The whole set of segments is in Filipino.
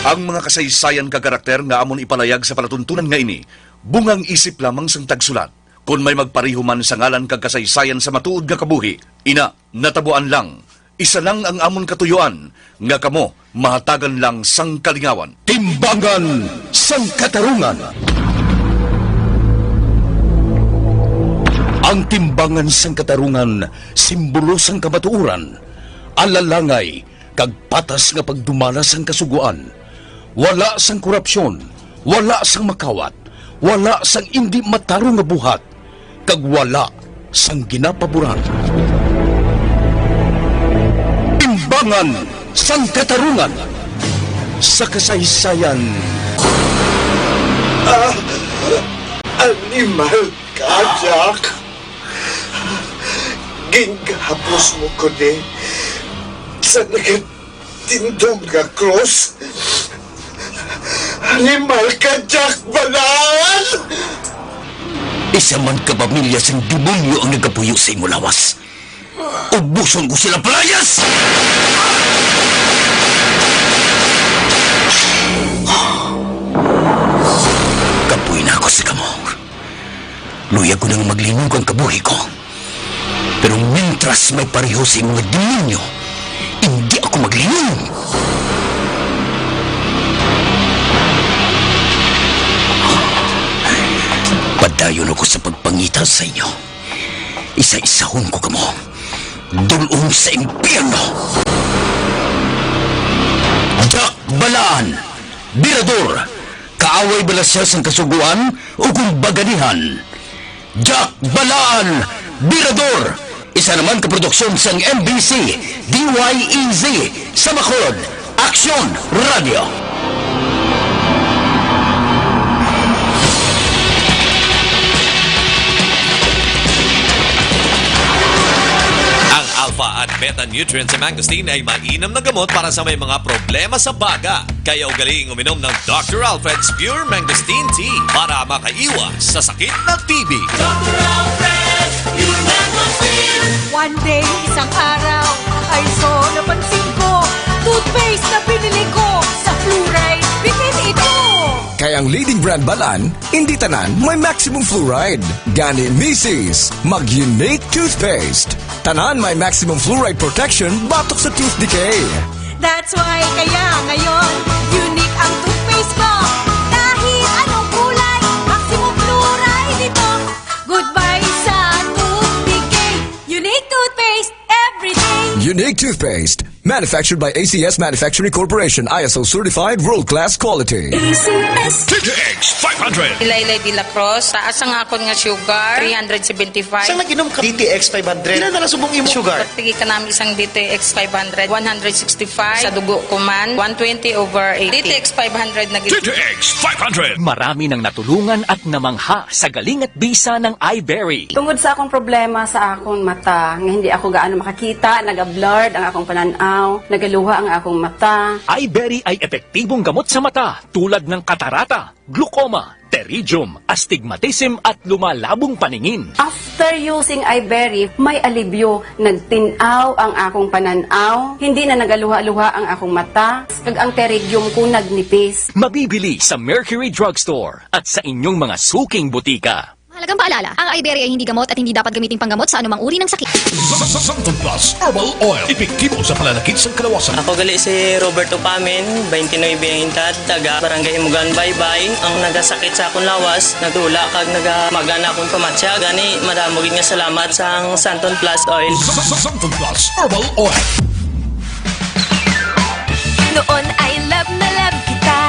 Ang mga kasaysayan kagarakter nga amon ipalayag sa palatuntunan nga ini, bungang isip lamang sang tagsulat. Kung may magpareho man sa ngalan kag kasaysayan sa matuod nga kabuhi, ina, natabuan lang. Isa lang ang amon katuyuan, nga kamo, mahatagan lang sang kalingawan. Timbangan sang katarungan. Ang timbangan sang katarungan, simbolo sang kamatuuran. Alalangay, kag patas nga pagdumala sang kasuguan. Wala sang korupsyon, wala sang makawat, wala sang hindi matarong nga buhat, kag wala sang ginapaboran. Timbangan sang katarungan. Sa kasaysayan. Animal ka, Jack. Ginghapos mo ko ni sa nagatindong nga cross. Animal ka, Jack Balan! Isa man ka pamilya sang demonyo ang nagapuyo sa imo lawas. Ubuson ko sila palayas! Kapuy na ako sa kamo. Luya ko nang maglinog ang kabuhi ko. Pero mentras may pareho sa mga demonyo, hindi ako maglinog. Padayon ako sa pagpangita sa inyo. Isa-isahon ko kamo. Dulong sa impyerno. Jack Balaan, Birador, kaaway bala siya sa kasuguan o kung baganihan. Jack Balaan, Birador, isa naman kaproduksyon sang MBC, DYEZ, sa Bacolod, Aksyon Radio. Alpha at beta nutrients sa mangosteen ay mainam na gamot para sa may mga problema sa baga. Kaya ugaling uminom ng Dr. Alfred's Pure Mangosteen Tea para makaiwas sa sakit ng TB. Dr. Alfred, Pure Mangosteen. One day, isang araw, ay napansin ko, toothpaste na pinili ko sa fluoride, bitin ito. Kaya ang leading brand Balan, hindi tanan may maximum fluoride. Gani Misis, mag-Unique Toothpaste. Tanan may maximum fluoride protection batok sa tooth decay. That's why kaya ngayon, unique ang toothpaste ko. Kahit anong kulay, maximum fluoride ito. Goodbye sa tooth decay. Unique toothpaste everyday. Unique Toothpaste, manufactured by ACS Manufacturing Corporation, ISO certified world-class quality. ACS. TTX 500. Ilaylay de la Cruz, taas ang akon nga sugar, 375. Saan nag-inom ka? DTX 500. Ilan na nasubong imo sugar? Pagtigi ka namin isang DTX 500, 165. Sa dugo ko man, 120/80. DTX 500 na gito. TTX 500. Marami nang natulungan at namangha sa galing at bisa ng iBerry. Tungod sa akong problema sa akong mata, nga hindi ako gaano makakita, naga-blurred ang akong pananaw, nagaluha ang akong mata. iBerry ay epektibong gamot sa mata tulad ng katarata, glaucoma, pterygium, astigmatism at lumalabong paningin. After using iBerry, may alibyo. Nagtinaw ang akong pananaw, hindi na nagaluha-luha ang akong mata, kag ang pterygium ko nagnipis. Mabibili sa Mercury Drugstore at sa inyong mga suking butika. Mahalagang paalala, ang iBerry ay hindi gamot at hindi dapat gamitin panggamot sa anumang uri ng sakit. Santon Plus Herbal Oil. Epektibo sa pananakit sa kalawasan. Ako gali si Roberto Pamin, 29 ang edad, taga Barangay Himugan, Baybay. Ang nagasakit sa akong lawas, nagdula kag nagamagana akong pamatya. Gani, madamogin nga salamat sa ang Santon Plus Oil. Santon Plus Herbal Oil. Noon ay love na love kita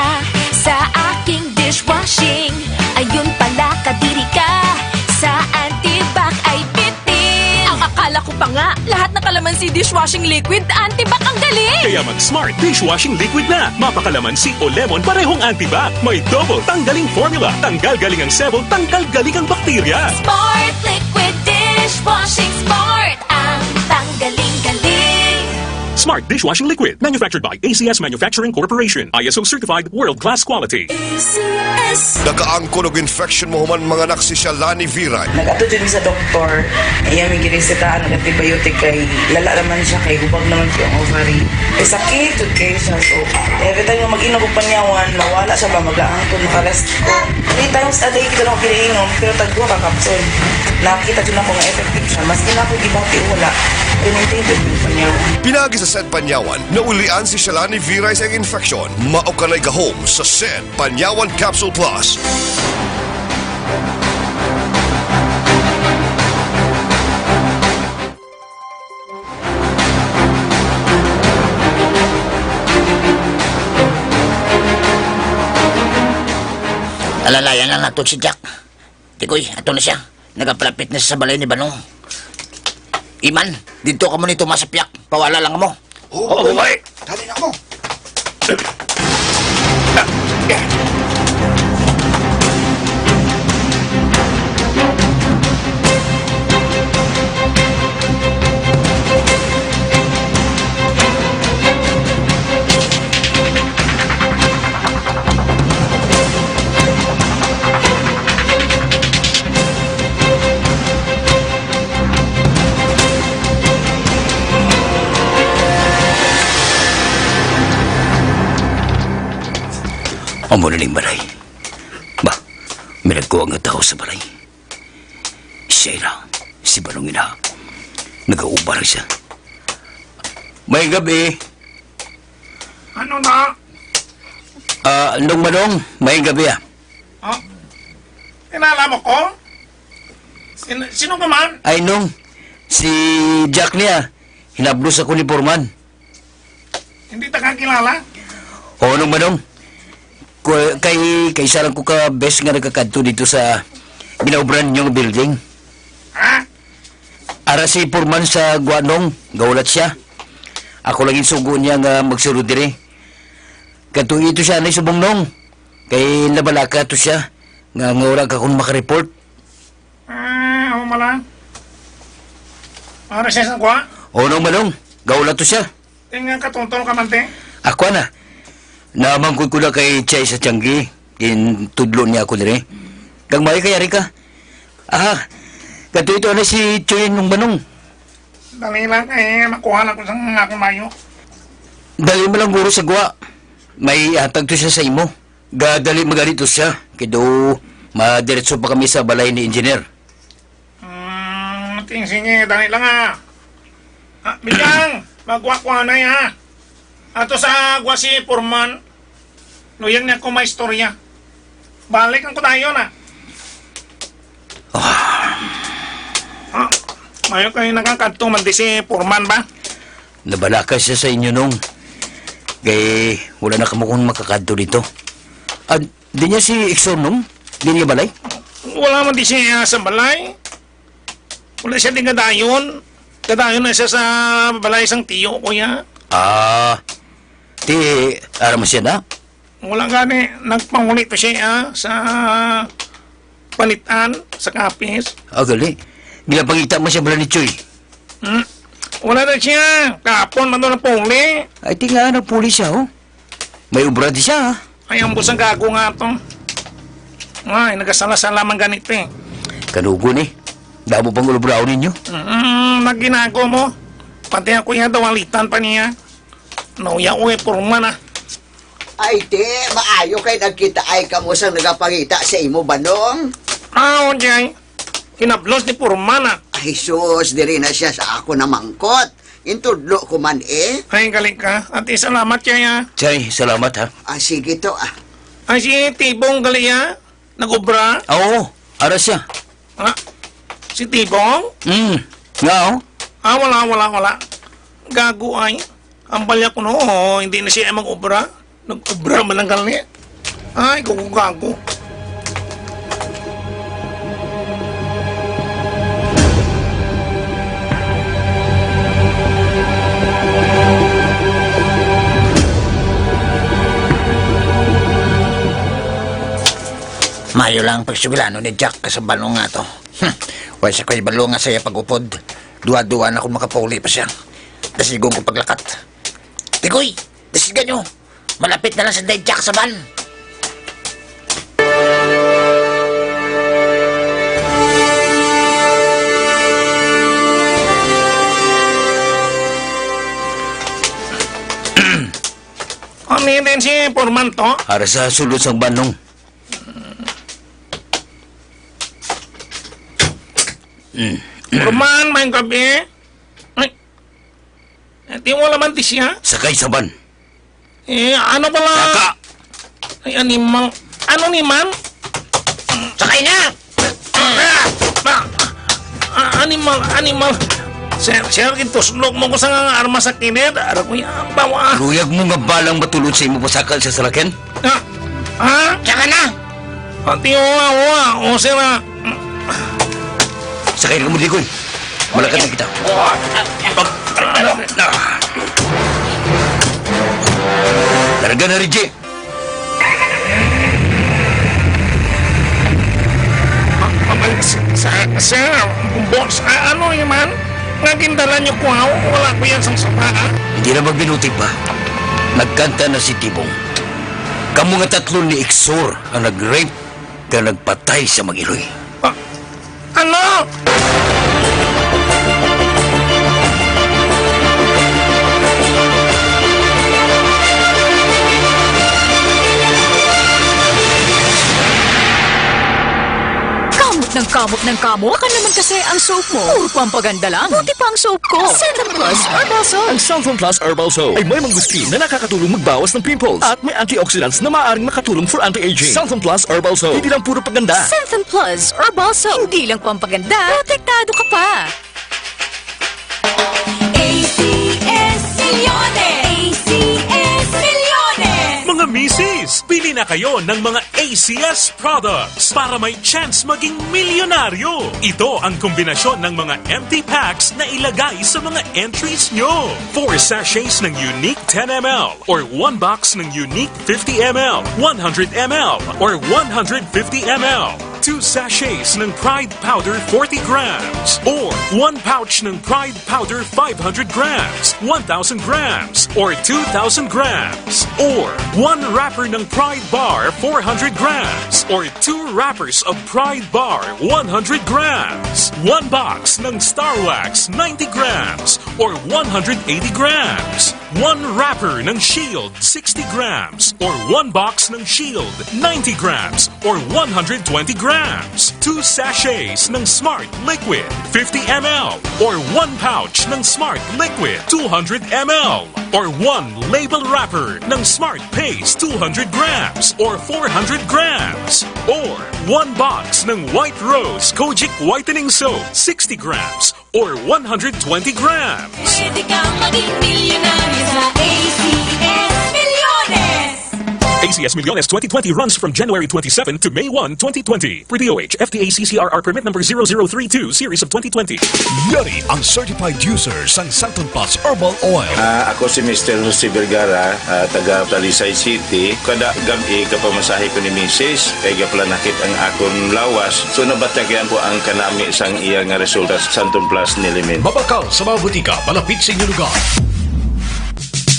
sa aking dishwashing. Ayun pala kadiri ka sa antibac ay bitin. Ang akala ko pa nga, lahat ng kalamansi dishwashing liquid, antibac ang galing. Kaya mag-Smart Dishwashing Liquid na. Mapakalamansi o lemon parehong antibac. May double tanggaling formula. Tanggal galing ang sebon, tanggal galing ang bakterya. Smart liquid dishwashing, smart ang tanggaling-galing. Smart Dishwashing Liquid. Manufactured by ACS Manufacturing Corporation. ISO certified world-class quality. Nagaangko ng infection mo human mga anak si Shalani Viray. Nag-ato dyan sa doktor, iya may ginisita, nag-antibiotic kay, lala naman siya kay, hubag naman siya ang ovary. Eh sakit, jud kayo siya. So, every time yung mag-inom ko panyawan, nawala siya ba, mag-aangkon, makarest ko. 3 times a day kita nung kiniinom, pero tagwa ka kapsul. Nakita dyan ako nga effective siya. Mas ina ko gibati wala. Pinintay dyan yung panyawan. Pinagi sa Sed Panyawan, naulian si Shalani Viray sa infection. Mao kanay gahom sa Sed Panyawan Capsule Plus. Alalayan lang nato si Jack. Tikoy, ato na siya. Nagapalapit na siya sa balay ni Banong. Iman, dito ka mo nito masapyak. Pawala lang mo. Oo, okay. Dali na mo. Amo na ning balay. Ba, may nagkuha nga tao sa balay. Siya na, si Balong ina. Nag-aubar siya. May gabi. Ano na? Nung Manong, may gabi ah. Oh? Kinala mo ko? Sino ka man? Ay nung, si Jack niya. Hinablos ako ni Porman. Hindi ta kakilala? Oo nung Manong. Kay isa lang ko ka best nga nagkakadto dito sa binaubran niyong building. Ha? Ara si Porman sa Guanong, gaulat siya. Ako lang sugo niya nga magsurod dire. Kadto ito siya na subong nong. Kay nabalaka to siya. Nga ngura ka kung makareport. Ako mala. Para siya sa kwa? Oo nung Manong, gaulat to siya. Tingnan ka tuntun ka man te. Ako na. Namangkod ko na kay Chay sa Tianggi. Tudlo niya ako dire. Kang may kayari ka. Kadto ito na si Choy nung Manong. Dali lang makuha lang ko sa akong mayo. Dali mo lang guro sa gwa. May atag to siya sa imo. Gadali magarito siya. Kido madiretso pa kami sa balay ni engineer. Sige, dali lang Bigyang, magwa-kwa na ya. Ato sa gwa si Porman. Nuyan niya ko may istorya. Balik ang ko tayo na. Mayo kayo nakakadto man di si Porman ba? Nabalaka siya sa inyo nung. Kay wala na kamukong makakadto dito. Di niya si Ikson nung? Di niya balay? Wala man di siya sa balay. Wala siya din gadayon. Gadayon na siya sa balay isang tiyo ko ya. Ti, aram siya na? Wala gani, nagpangulit pa siya sa panitan, sa kapis. Gali. Ginapangita mo siya bala ni Choy. Wala na siya. Kapon man doon na puli. Ay, di nga nagpuli siya, oh. May ubra di siya, ha? Ay, ang busang gago nga to. Ay, nagasala-sala man ganito eh. Kanugo ni. Damo pang ulubrao ninyo. Naginago mo. Pati ako yung dawalitan pa niya. Nauya ko Porman Ay, te, maayo kay nagkita ay kamo sang nagapangita sa imo Banong. Jay. Kinablos ni Porman Ay, sus, diri na siya sa ako na mangkot. Intudlo ko man eh. Ay, galing ka. At salamat kaya. Chay, salamat ha. Sige to Ay, si Tibong gali nagubra. Oo, ara siya. Si Tibong? Nga oh. Wala. Gago ay. Ang balya ko no, hindi na siya mag-ubra. Nag-ubra man lang gali. Ay, gago. Mayo lang pagsubilano ni Jack sa balong nga to. Wala siya ko'y balong nga saya pag-upod. Dua-dua na kung makapuli pa siya. Tasigong ko paglakat. Tikoy, dasigan nyo. Malapit na lang sa Daidyak sa van. Ano din si Purman to? Para sa sulod sang banong. Purman, may gabi. Ay, di mo laman di siya. Sakay sa ban. Ano pala? Saka! Ay, animal. Ano ni man? Sakay na! Animal. Sir, ituslog mo ko sa nga arma sa kinid. Ara ko yan, bawa. Luyag mo nga balang matulod sa imo pasakal sa salakyan? Ha? Tsaka na! Pati o sir. Sakay na mo, Dikoy. Malakad na kita. Larga na, Reggie. Sir, boss, ano yun man? Nagindala niyo ko ako, wala ko yan sang sapa. Hindi na magbinuti pa. Nagkanta na si Tibong. Kamu nga tatlo ni Iksor ang nag-rape ka nagpatay sa Mag-Iloy. Ano? Kamot ng kamot? Baka naman kasi ang soap mo. Puro pampaganda lang. Buti pa ang soap ko. Centrum Plus Herbal Soap. Ang Centrum Plus Herbal Soap ay may mangustin na nakakatulong magbawas ng pimples at may antioxidants na maaaring makatulong for anti-aging. Centrum Plus Herbal Soap. Hindi lang puro paganda. Centrum Plus Herbal Soap. Hindi lang pampaganda. Protektado ka pa. ACS Milyones! ACS Milyones! Mga misis, pili na kayo ng mga ACS products para may chance maging milyonaryo. Ito ang kombinasyon ng mga empty packs na ilagay sa mga entries nyo. 4 sachets ng unique 10ml or 1 box ng unique 50ml, 100ml or 150ml. 2 sachets ng Pride Powder 40 grams or 1 pouch ng Pride Powder 500 grams, 1,000 grams or 2,000 grams or 1 wrapper ng Pride Bar 400 grams or 2 wrappers of Pride Bar 100 grams, 1 box ng Star Wax 90 grams or 180 grams, 1 wrapper ng Shield 60 grams or 1 box ng Shield 90 grams or 120 grams, 2 sachets ng Smart Liquid 50 ml or 1 pouch ng Smart Liquid 200 ml or 1 label wrapper ng Smart Paste 200 grams or 400 grams or 1 box ng White Rose Kojic Whitening Soap 60 grams or 120 grams. Pwede kang maging milyonaryo sa ACS Milyones! ACS Milyones 2020 runs from January 27 to May 1, 2020. For DOH, FDA CCRR permit number 0032, series of 2020. Yari ang certified user sang Santon Plus Herbal Oil. Ako si Mr. Jose Vergara, taga Talisay City. Kada gabi kapamasahe ko ni Mrs. Kaya gaplanakit ang akong lawas. So nabatagyan ko ang kanami sang iya nga resulta sa Santon Plus Nilimin. Mabakal sa mga butika, malapit sa inyong lugar.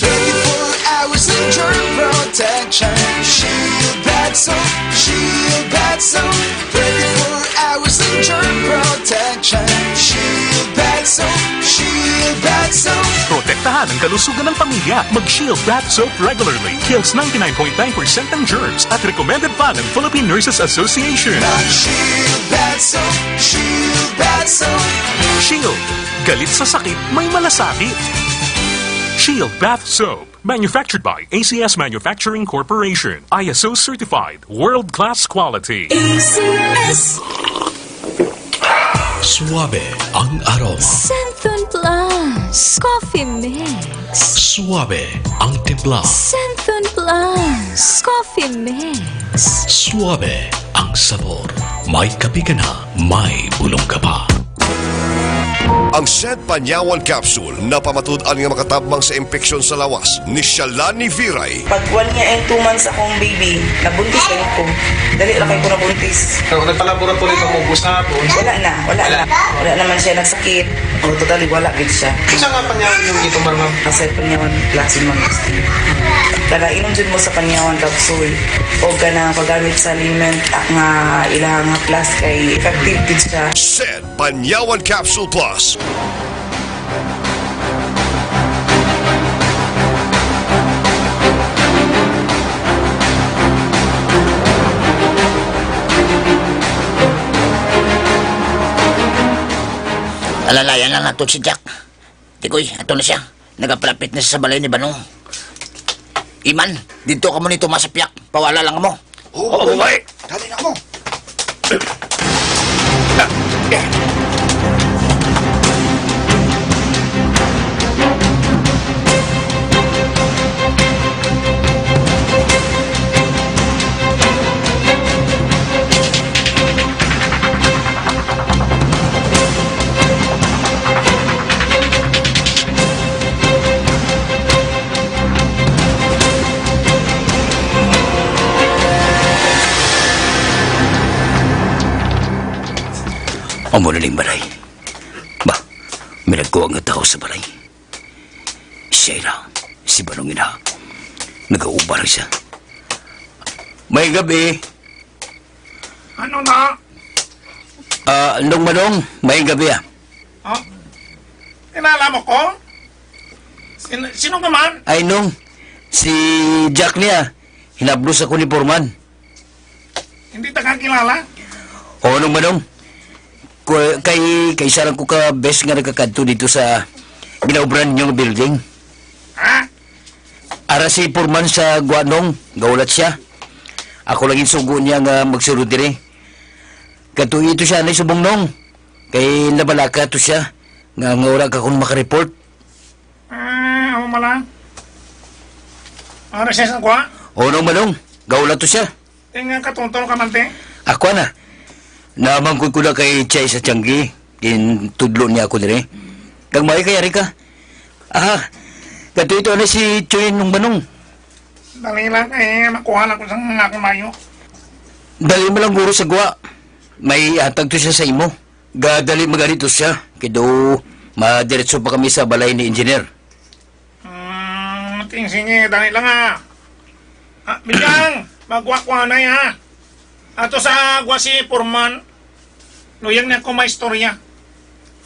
24 hours of germ protection. Shield Bad Soap, Shield Bad Soap. 24 hours of germ protection. Shield Bad Soap, Shield Bad Soap. Protektahan ang kalusugan ng pamilya. Mag-Shield Bath Soap regularly. Kills 99.9% ng germs at recommended pa ng Philippine Nurses Association. Shield Bad Soap, Shield Bad Soap. Shield. Galit sa sakit, may malasakit. Shield Bath Soap. Manufactured by ACS Manufacturing Corporation. ISO certified. World-class quality. ACS Suabe ang aroma. Centrum Plus Coffee Mix. Suabe ang timpla. Centrum Plus Coffee Mix. Suabe ang sabor. May kape ka na, may bulong ka pa. Ang Sed Panyawan Capsule na pamatud-an nga makatabang sa impeksyon sa lawas ni Shalani Viray. Pagkuhan niya 2 months akong baby, nabuntis kayo ko. Dali lang kayo ko nabuntis. Nagpalaboratory ka mo, na po? Wala naman siya nagsakit. O totally wala gid siya. Isa nga panyawan yung dito, ma'am. Kasi panyawan klase mangustin. Kada inom jud mo sa panyawan capsule o kana paggamit sa aliment nga ilang plus kay effective gid siya. Said Panyawan Capsule Plus. Alalayan lang nato si Jack. Tikoy, ato na siya. Nagapalapit na siya sa balay ni Banong. Iman, dito ka mo nito masapyak. Pawala lang mo. Oo, babae. Dali na ako. Amo na ning balay. Ba, may nagkuha nga tao sa balay. Siya na, si Banong ina. Nag-aubar siya. May gabi. Ano na? Nung Manong, may gabi ah. Oh? Kinala mo ko? Sino ka man? Ay nung, si Jack niya. Hinablos ako ni Porman. Hindi ta kakilala? Oo nung Manong. Kay isa lang ko ka best nga nagkakadto dito sa binaubran niyong building. Ha? Ara si Porman sa Guanong, gaulat siya. Ako lang sugo niya nga magsurod dire. Kato ito siya na subong nong. Kay nabalaka to siya. Nga ura ka kung makareport. Ako mala. Ano siya sa kwa? Oo nung Manong, gaulat to siya. Tingnan ka tuntol ka man te. Ako na. Namangkod ko na kay Chay sa Tianggi. Tudlo niya ako dire. Kang may kayari ka. Kato ito na si Choy nung Manong. Dali lang makuha lang ko sa aking mayo. Dali mo lang guro sa gwa. May atag to siya sa imo. Gadali maganito siya. Kido madiretso pa kami sa balay ni engineer. Sige, dali lang Bilyang, magwakwa na ya. Ato sa gwa si Porman. Nuyang niya ko may istorya.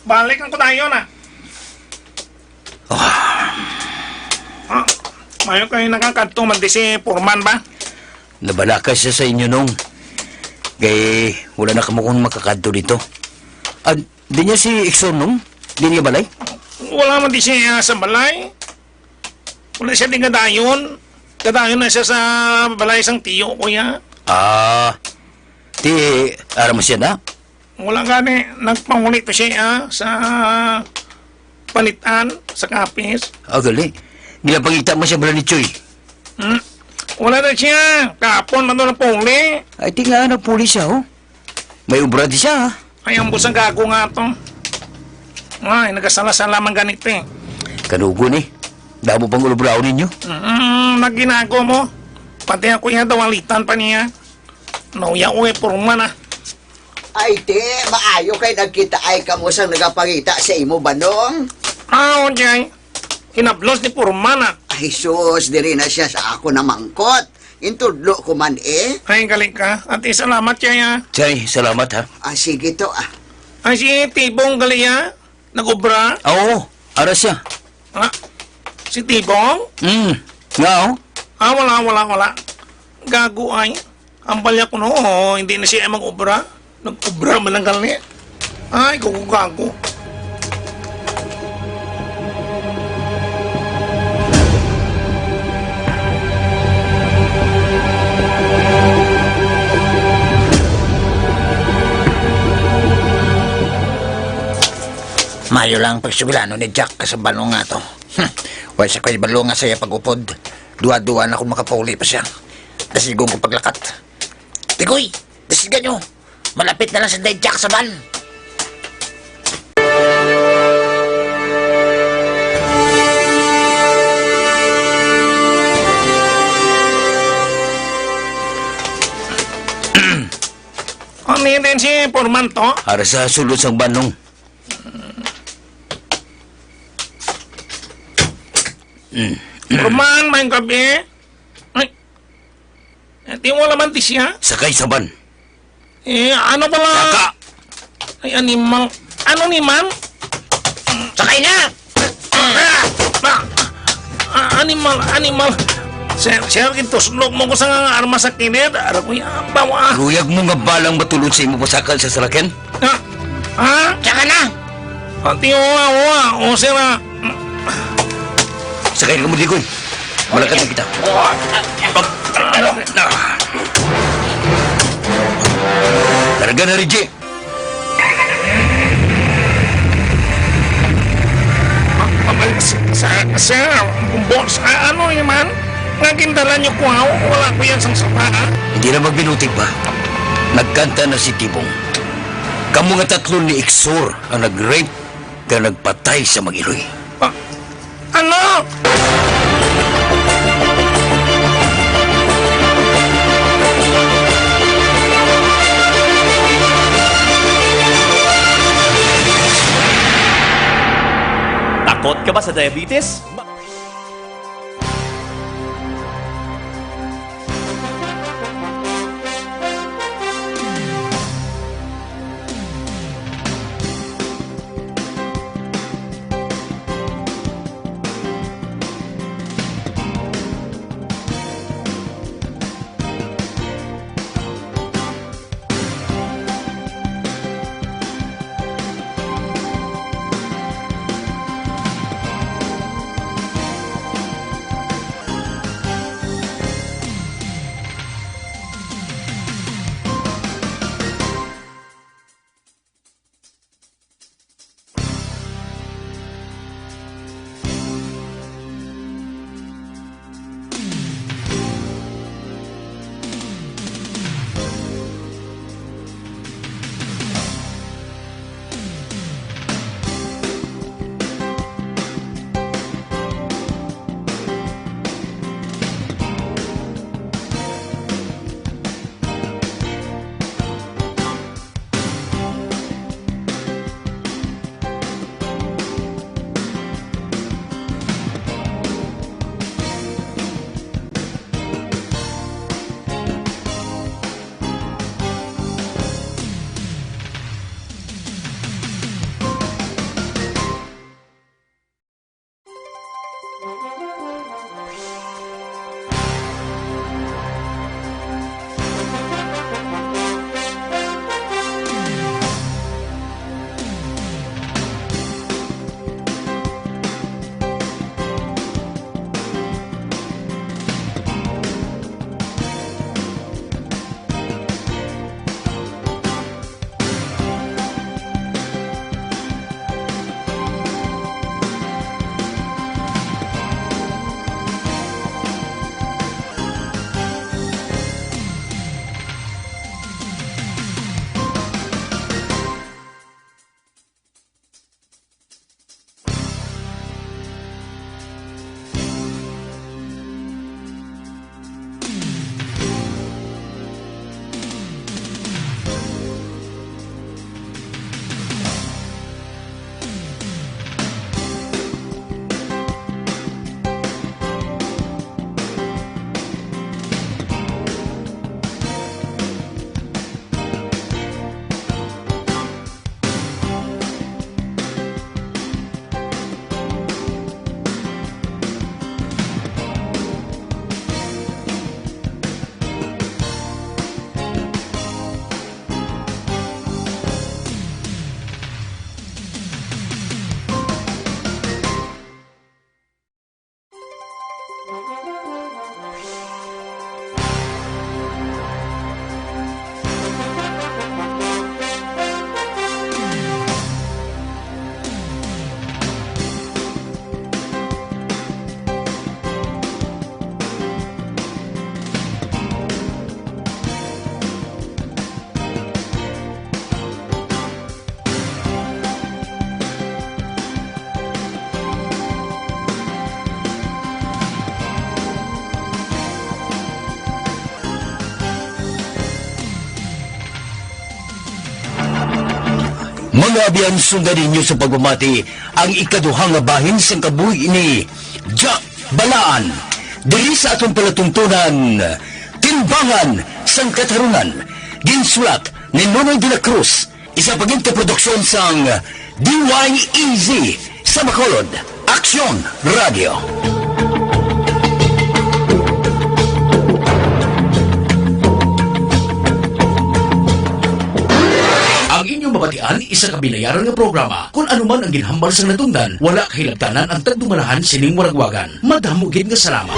Balik ang ko tayo na. Mayo kayo nakakadto man di si Porman ba? Nabalaka siya sa inyo nung. Kaya wala na kamo kung makakadto dito. Di niya si Ikson nung? Di niya balay? Wala man di siya sa balay. Wala siya di gadayon. Gadayon na siya sa balay sang tiyo ko ya. Ti, aram mo siya na? Wala gani. Nagpangulit pa siya sa panitan, sa kapis. Gali. Ginapangita mo siya bala ni Choy. Wala na siya. Kapon man doon ang puli. Ay, di nga nagpuli siya, oh. May ubra di siya, ha? Ay, ang busang gago nga to. Ay, nagasala-sala man ganito eh. Kanugo ni. Damo pang ulubraw ninyo. Naginago mo. Pati ako yung dawalitan pa niya. Nauya ko Porman Ay, te, maayo kay nagkita ay kamo sang nagapangita sa imo Banong. Jay. Hinablos ni Porman Ay, sus, diri na siya sa ako na mangkot. Intudlo ko man Ay, galing ka. At salamat siya Chay, salamat ha. Sige to Ay, si Tibong Galia. Nagubra. Oo, ara siya. Si Tibong? Nga oh. Wala. Gago ay. Ang balya ko hindi na siya mag-ubra. Nag-ubra man lang gali. Ay, gago. Mayo lang pagsubilano ni Jack sa Banong nga to. Wala siya kayo balo nga saya pag-upod. Dua-dua na kung makapauli pa siya. Dasigong ko paglakat. Tikoy, dasigan nyo. Malapit na lang sa day Jack sa van. Ano din si Porman to? Ara sa sulod sang Banong. Purman, may gabi. Ay, di mo laman ti siya? Sakay saban. Ano pala? Saka! Ay, animal. Ano ni man? Sakay na! Animal. Sir, ituslog mo ko sa nga arma sa kinid. Ara ko yung bawa. Ruyag mo nga balang matulod sa imo pasakal sa salakyan? Ha? Saka na! Pati o sir. Sakay ka mo, Digoy. Malakad na kita. Targa na, Reggie. Sir, boss, ano yun man? Nagindala niyo ko ha? Wala ko yan sang sapa ha? Hindi na magbinutik pa. Nagkanta na si Tibong. Kamu nga tatlo ni Iksor ang nag-rape ka nagpatay sa Mag-Iloy. Ano? Takot ka ba sa diabetes? Mga abiyan sundan ninyo sa pagmamati ang ikaduhang nga bahin sa kabuhi ni Jack balaan, dili sa atong palatuntunan, timbangan sang katarungan, ginsulat ni Nonoy de la Cruz, isa paginta produksyon sang DYEZ sa Bacolod, Aksyon Radio. Ang inyong mabatian, isa ka binayaran nga programa. Kung anuman ang ginhambal sa natungdan, wala kahilabtanan ang tagdumalahan sining waragwagan. Madamugid nga salamat.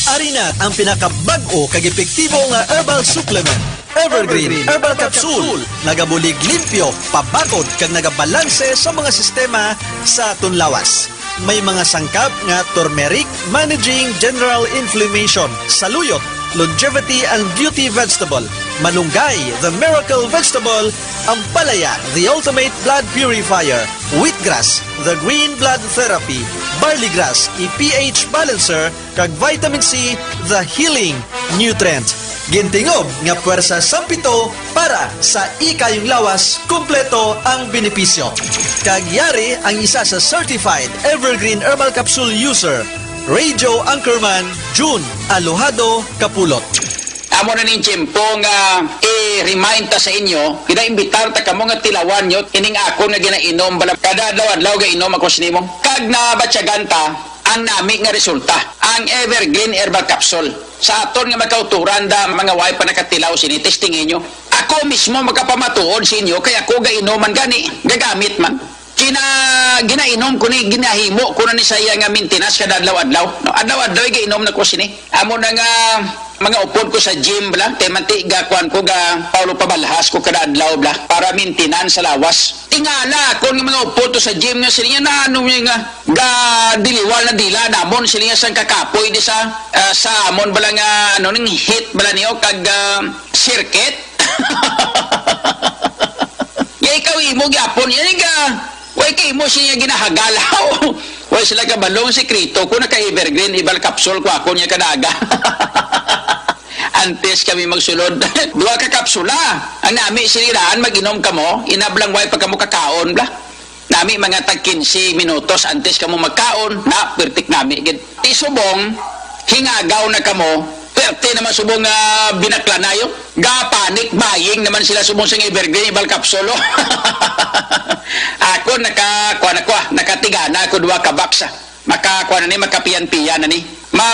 Arinat ang pinakabag-o kag epektibo nga herbal supplement. Evergreen Herbal Capsule. Nagabulig limpyo, pabakod kag nagabalanse sa mga sistema sa aton lawas. May mga sangkap nga turmeric managing general inflammation, saluyot, longevity and beauty vegetable, malunggay, the miracle vegetable, ampalaya, the ultimate blood purifier, wheatgrass, the green blood therapy, barley grass, pH balancer, kag vitamin C, the healing nutrient. Gintingob nga puwersa sa pito para sa ikayong lawas, kumpleto ang benepisyo. Kagyari ang isa sa certified Evergreen Herbal Capsule user, Radio Anchorman June Alojado Kapulot. Amo na ning tiyempo nga i-remind ta sa inyo, gina-imbitar ta kamo nga tilawan nyo, ining ako nga ginainom bala kada adlaw ga inom ako sinimo. Kag nabatyagan ta ang nami nga resulta, ang Evergreen Herbal Capsule. Sa aton nga magkauturan da mga way pa nakatilaw sini, testingin nyo. Ako mismo magkapamatuod sa inyo, kaya ako gainuman gani, gagamit man. Ginainom ko ni, ginahimo ko na ni saya nga maintenance kada adlaw-adlaw. No, adlaw-adlaw gainom na ko sini. Amo na nga mga upod ko sa gym bla, kay manti gakuan ko ga Paulo Pabalhas ko kada adlaw bla para maintenance sa lawas. Tingala kon nga mga upod to sa gym nga sila na ano nga ga diliwal na dila namon sila sang kakapoy di sa amon bala nga ano ning hit bala niyo kag circuit. Ya ikaw imo gyapon yan nga way kay mo siya ginahagalaw. Way sila ka balong sekreto ko naka Evergreen Herbal Capsule ko ako niya kadaga. Antes kami magsulod. Dua ka kapsula. Ang nami siniraan mag-inom kamo, inablang way pag kamo kakaon bla. Nami mga tag 15 minutos antes kamo magkaon, na pertik nami. Isubong hingagaw na kamo. Perte naman subong binakla na yun. Ga-panic buying naman sila subong sa Evergreen Herbal Capsule. Ako nakatigana ako dua ka box. Makakuha na ni, makapiyan-piyan na ni.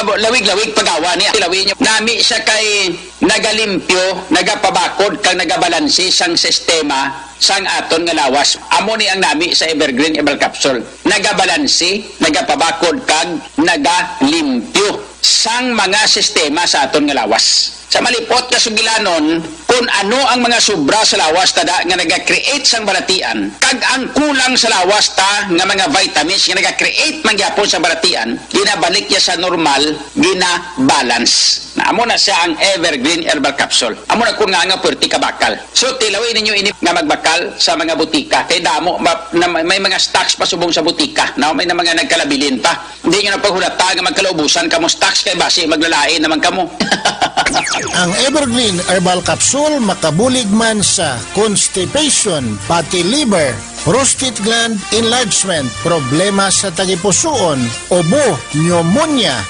Lawig-lawig pagawa niya. Lawig niya. Nami siya kay nagalimpyo, nagapabakod, kang nagabalansi sang sistema sang aton nga lawas. Amo ni ang nami sa Evergreen Herbal Capsule. Nagabalansi, nagapabakod, kang nagalimpyo sang mga sistema sa aton nga lawas. Sa malipot ka sugilanon, kung ano ang mga sobra sa lawas tada nga naga-create sang balatian, kag ang kulang sa lawas ta nga mga vitamins nga naga-create man gyapon sa balatian, ginabalik niya sa normal, gina-balance. Amo na siya ang Evergreen Herbal Capsule. Amo na kung nga puwerti ka bakal. So tilawin ninyo ini nga magbakal sa mga butika. Kay damo may mga stocks pa subong sa butika. No? May na mga nagkalabilin pa. Hindi nyo na paghulata nga magkalaubusan kamo stocks kay basi maglalain naman kamo. Ang Evergreen Herbal Capsule makabulig man sa constipation, fatty liver, prostate gland enlargement, problema sa tagipusoon, obo, pneumonia,